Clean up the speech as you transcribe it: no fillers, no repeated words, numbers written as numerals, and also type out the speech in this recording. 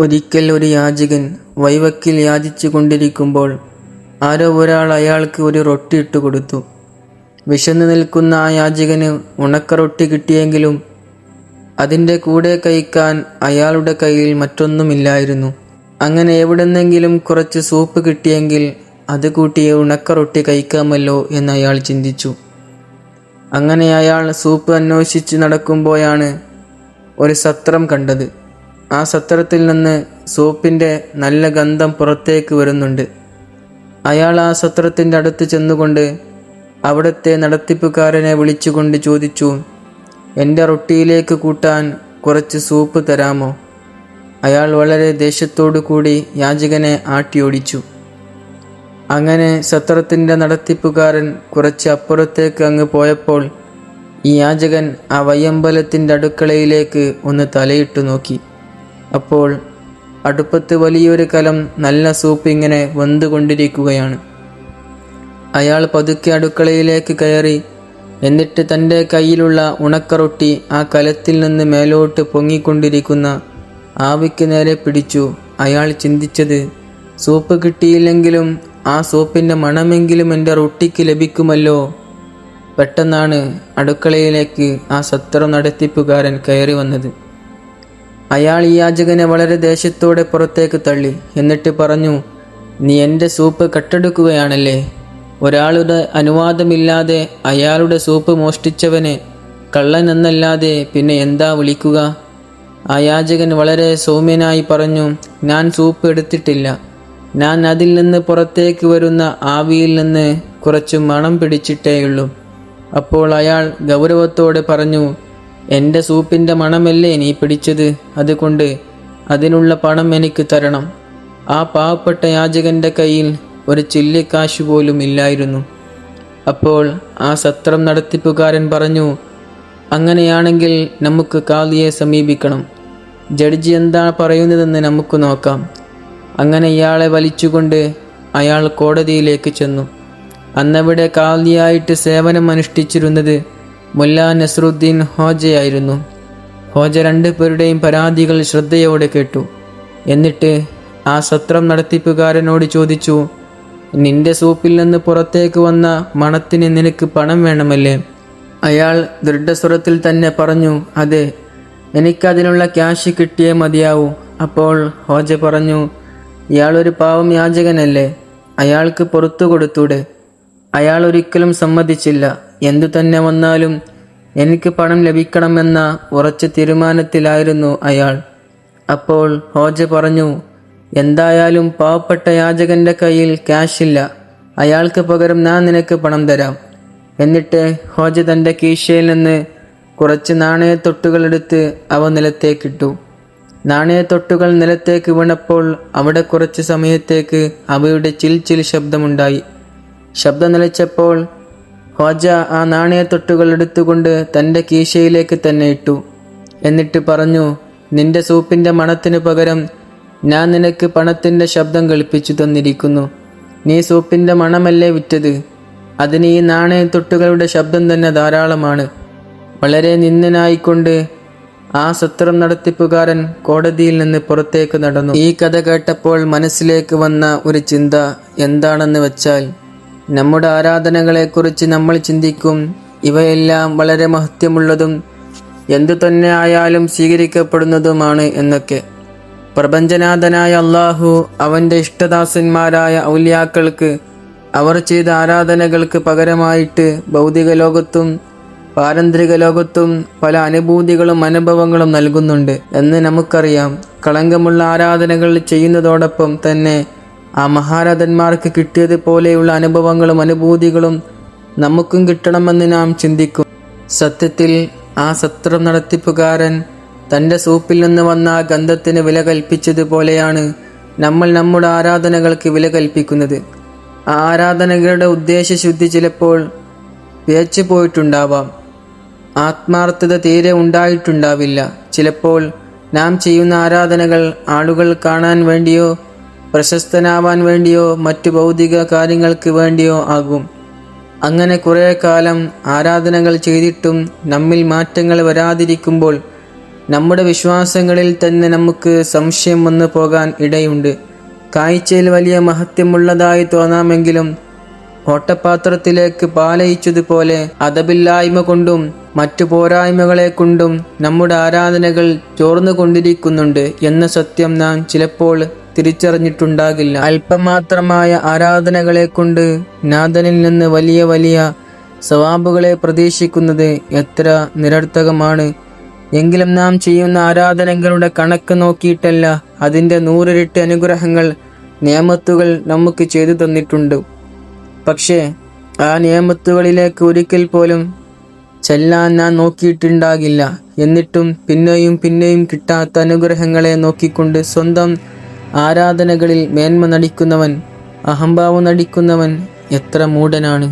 ഒരിക്കൽ ഒരു യാചകൻ വഴിവക്കിൽ യാചിച്ചു കൊണ്ടിരിക്കുമ്പോൾ ആരോ ഒരാൾ അയാൾക്ക് ഒരു റൊട്ടി ഇട്ടുകൊടുത്തു. വിശന്നു നിൽക്കുന്ന ആ യാചകന് ഉണക്ക റൊട്ടി കിട്ടിയെങ്കിലും അതിൻ്റെ കൂടെ കഴിക്കാൻ അയാളുടെ കയ്യിൽ മറ്റൊന്നുമില്ലായിരുന്നു. അങ്ങനെ എവിടെന്നെങ്കിലും കുറച്ച് സൂപ്പ് കിട്ടിയെങ്കിൽ അത് കൂട്ടി ഉണക്ക റൊട്ടി കഴിക്കാമല്ലോ എന്ന് അയാൾ ചിന്തിച്ചു. അങ്ങനെ അയാൾ സൂപ്പ് അന്വേഷിച്ച് നടക്കുമ്പോഴാണ് ഒരു സത്രം കണ്ടത്. ആ സത്രത്തിൽ നിന്ന് സൂപ്പിൻ്റെ നല്ല ഗന്ധം പുറത്തേക്ക് വരുന്നുണ്ട്. അയാൾ ആ സത്രത്തിൻ്റെ അടുത്ത് ചെന്നുകൊണ്ട് അവിടുത്തെ നടത്തിപ്പുകാരനെ വിളിച്ചുകൊണ്ട് ചോദിച്ചു, എൻ്റെ റൊട്ടിയിലേക്ക് കൂട്ടാൻ കുറച്ച് സൂപ്പ് തരാമോ? അയാൾ വളരെ ദേഷ്യത്തോടു കൂടി യാചകനെ ആട്ടിയോടിച്ചു. അങ്ങനെ സത്രത്തിൻ്റെ നടത്തിപ്പുകാരൻ കുറച്ച് അപ്പുറത്തേക്ക് അങ്ങ് പോയപ്പോൾ ഈ യാചകൻ ആ വയ്യമ്പലത്തിൻ്റെ അടുക്കളയിലേക്ക് ഒന്ന് തലയിട്ടു നോക്കി. അപ്പോൾ അടുപ്പത്ത് വലിയൊരു കലം നല്ല സൂപ്പ് ഇങ്ങനെ വെന്തുകൊണ്ടിരിക്കുകയാണ്. അയാൾ പതുക്കെ അടുക്കളയിലേക്ക് കയറി, എന്നിട്ട് തൻ്റെ കയ്യിലുള്ള ഉണക്കറൊട്ടി ആ കലത്തിൽ നിന്ന് മേലോട്ട് പൊങ്ങിക്കൊണ്ടിരിക്കുന്ന ആവിക്ക് നേരെ പിടിച്ചു. അയാൾ ചിന്തിച്ചത്, സൂപ്പ് കിട്ടിയില്ലെങ്കിലും ആ സൂപ്പിൻ്റെ മണമെങ്കിലും എൻ്റെ റൊട്ടിക്ക് ലഭിക്കുമല്ലോ. പെട്ടെന്നാണ് അടുക്കളയിലേക്ക് ആ സത്രം നടത്തിപ്പുകാരൻ കയറി വന്നത്. അയാൾ ഈ യാചകനെ വളരെ ദേഷ്യത്തോടെ പുറത്തേക്ക് തള്ളി. എന്നിട്ട് പറഞ്ഞു, നീ എൻ്റെ സൂപ്പ് കട്ടെടുക്കുകയാണല്ലേ? ഒരാളുടെ അനുവാദമില്ലാതെ അയാളുടെ സൂപ്പ് മോഷ്ടിച്ചവനെ കള്ളൻ എന്നല്ലാതെ പിന്നെ എന്താ വിളിക്കുക? ആ യാചകൻ വളരെ സൗമ്യനായി പറഞ്ഞു, ഞാൻ സൂപ്പ് എടുത്തിട്ടില്ല. ഞാൻ അതിൽ നിന്ന് പുറത്തേക്ക് വരുന്ന ആവിയിൽ നിന്ന് കുറച്ച് മണം പിടിച്ചിട്ടേയുള്ളൂ. അപ്പോൾ അയാൾ ഗൗരവത്തോടെ പറഞ്ഞു, എൻ്റെ സൂപ്പിൻ്റെ മണമല്ലേ നീ പിടിച്ചത്, അതുകൊണ്ട് അതിനുള്ള പണം എനിക്ക് തരണം. ആ പാവപ്പെട്ട യാചകൻ്റെ കയ്യിൽ ഒരു ചില്ലിക്കാശ് പോലും ഇല്ലായിരുന്നു. അപ്പോൾ ആ സത്രം നടത്തിപ്പുകാരൻ പറഞ്ഞു, അങ്ങനെയാണെങ്കിൽ നമുക്ക് കാളിയെ സമീപിക്കണം. ജഡ്ജി എന്താ പറയുന്നതെന്ന് നമുക്ക് നോക്കാം. അങ്ങനെ ഇയാളെ വലിച്ചുകൊണ്ട് അയാൾ കോടതിയിലേക്ക് ചെന്നു. അന്നവിടെ കാളിയായിട്ട് സേവനം അനുഷ്ഠിച്ചിരുന്നത് മുല്ല നസറുദ്ദീൻ ഹോജയായിരുന്നു. ഹോജ രണ്ടുപേരുടെയും പരാതികൾ ശ്രദ്ധയോടെ കേട്ടു. എന്നിട്ട് ആ സത്രം നടത്തിപ്പുകാരനോട് ചോദിച്ചു, നിന്റെ സൂപ്പിൽ നിന്ന് പുറത്തേക്ക് വന്ന മണത്തിന് നിനക്ക് പണം വേണമല്ലേ? അയാൾ ദൃഢസ്വരത്തിൽ തന്നെ പറഞ്ഞു, അതെ, എനിക്കതിനുള്ള ക്യാഷ് കിട്ടിയേ മതിയാവൂ. അപ്പോൾ ഹോജ പറഞ്ഞു, ഇയാളൊരു പാവം യാചകനല്ലേ, അയാൾക്ക് പുറത്തു കൊടുത്തൂടെ? അയാൾ ഒരിക്കലും സമ്മതിച്ചില്ല. എന്തു തന്നെ വന്നാലും എനിക്ക് പണം ലഭിക്കണമെന്ന ഉറച്ച തീരുമാനത്തിലായിരുന്നു അയാൾ. അപ്പോൾ ഹോജ പറഞ്ഞു, എന്തായാലും പാവപ്പെട്ട യാചകൻ്റെ കയ്യിൽ ക്യാഷില്ല, അയാൾക്ക് പകരം ഞാൻ നിനക്ക് പണം തരാം. എന്നിട്ട് ഹോജ തൻ്റെ കീശയിൽ നിന്ന് കുറച്ച് നാണയത്തൊട്ടുകളെടുത്ത് അവ നിലത്തേക്കിട്ടു. നാണയത്തൊട്ടുകൾ നിലത്തേക്ക് വീണപ്പോൾ അവിടെ കുറച്ച് സമയത്തേക്ക് അവയുടെ ചിൽ ശബ്ദമുണ്ടായി. ശബ്ദം നിലച്ചപ്പോൾ ഹോജ ആ നാണയത്തൊട്ടുകൾ എടുത്തുകൊണ്ട് തൻ്റെ കീശയിലേക്ക് തന്നെ ഇട്ടു. എന്നിട്ട് പറഞ്ഞു, നിന്റെ സൂപ്പിൻ്റെ മണത്തിന് പകരം ഞാൻ നിനക്ക് പണത്തിൻ്റെ ശബ്ദം കളിപ്പിച്ചു തന്നിരിക്കുന്നു. നീ സൂപ്പിൻ്റെ മണമല്ലേ വിറ്റത്, അതിന് ഈ നാണയത്തൊട്ടുകളുടെ ശബ്ദം തന്നെ ധാരാളമാണ്. വളരെ നിന്ദനായിക്കൊണ്ട് ആ സത്രം നടത്തിപ്പുകാരൻ കോടതിയിൽ നിന്ന് പുറത്തേക്ക് നടന്നു. ഈ കഥ കേട്ടപ്പോൾ മനസ്സിലേക്ക് വന്ന ഒരു ചിന്ത എന്താണെന്ന് വെച്ചാൽ, നമ്മുടെ ആരാധനകളെക്കുറിച്ച് നമ്മൾ ചിന്തിക്കും, ഇവയെല്ലാം വളരെ മഹത്വമുള്ളതും എന്തു തന്നെ ആയാലും സ്വീകരിക്കപ്പെടുന്നതുമാണ് എന്നൊക്കെ. പ്രപഞ്ചനാഥനായ അള്ളാഹു അവൻ്റെ ഇഷ്ടദാസന്മാരായ ഔലിയാക്കൾക്ക് അവർ ചെയ്ത ആരാധനകൾക്ക് പകരമായിട്ട് ഭൗതിക ലോകത്തും പാരന്ത്രിക ലോകത്തും പല അനുഭൂതികളും അനുഭവങ്ങളും നൽകുന്നുണ്ട് എന്ന് നമുക്കറിയാം. കളങ്കമുള്ള ആരാധനകൾ ചെയ്യുന്നതോടൊപ്പം തന്നെ ആ മഹാരഥന്മാർക്ക് കിട്ടിയതുപോലെയുള്ള അനുഭവങ്ങളും അനുഭൂതികളും നമുക്കും കിട്ടണമെന്ന് നാം ചിന്തിക്കും. സത്യത്തിൽ ആ സത്രം നടത്തിപ്പുകാരൻ തൻ്റെ സൂപ്പിൽ നിന്ന് വന്ന ആ ഗന്ധത്തിന് വില കൽപ്പിച്ചതുപോലെയാണ് നമ്മൾ നമ്മുടെ ആരാധനകൾക്ക് വില കൽപ്പിക്കുന്നത്. ആ ആരാധനകളുടെ ഉദ്ദേശശുദ്ധി ചിലപ്പോൾ പിഴച്ചു പോയിട്ടുണ്ടാവാം, ആത്മാർത്ഥത തീരെ ഉണ്ടായിട്ടുണ്ടാവില്ല. ചിലപ്പോൾ നാം ചെയ്യുന്ന ആരാധനകൾ ആളുകൾ കാണാൻ വേണ്ടിയോ പ്രശസ്തനാവാൻ വേണ്ടിയോ മറ്റു ഭൗതിക കാര്യങ്ങൾക്ക് വേണ്ടിയോ ആകും. അങ്ങനെ കുറേ കാലം ആരാധനകൾ ചെയ്തിട്ടും നമ്മിൽ മാറ്റങ്ങൾ വരാതിരിക്കുമ്പോൾ നമ്മുടെ വിശ്വാസങ്ങളിൽ തന്നെ നമുക്ക് സംശയം വന്നു പോകാൻ ഇടയുണ്ട്. കാഴ്ചയിൽ വലിയ മഹത്വമുള്ളതായി തോന്നാമെങ്കിലും ഓട്ടപാത്രത്തിലേക്ക് പാലയിച്ചതുപോലെ അതബില്ലായ്മ കൊണ്ടും മറ്റു പോരായ്മകളെ കൊണ്ടും നമ്മുടെ ആരാധനകൾ ചോർന്നുകൊണ്ടിരിക്കുന്നുണ്ട് എന്ന സത്യം നാം ചിലപ്പോൾ തിരിച്ചറിഞ്ഞിട്ടുണ്ടാകില്ല. അല്പമാത്രമായ ആരാധനകളെ കൊണ്ട് നാഥനിൽ നിന്ന് വലിയ വലിയ സവാബുകളെ പ്രതീക്ഷിക്കുന്നത് എത്ര നിരർത്ഥകമാണ്. എങ്കിലും നാം ചെയ്യുന്ന ആരാധനകളുടെ കണക്ക് നോക്കിയിട്ടല്ല, അതിൻ്റെ 100 ഇരട്ടി അനുഗ്രഹങ്ങൾ, നിയമത്തുകൾ നമുക്ക് ചെയ്തു തന്നിട്ടുണ്ട്. പക്ഷേ ആ നിയമത്തുകളിലേക്ക് ഒരിക്കൽ പോലും ചെല്ലാൻ നാം നോക്കിയിട്ടുണ്ടാകില്ല. എന്നിട്ടും പിന്നെയും പിന്നെയും കിട്ടാത്ത അനുഗ്രഹങ്ങളെ നോക്കിക്കൊണ്ട് സ്വന്തം ആരാധനകളിൽ മേന്മ നടിക്കുന്നവൻ, അഹംഭാവം നടിക്കുന്നവൻ എത്ര മൂഢനാണ്.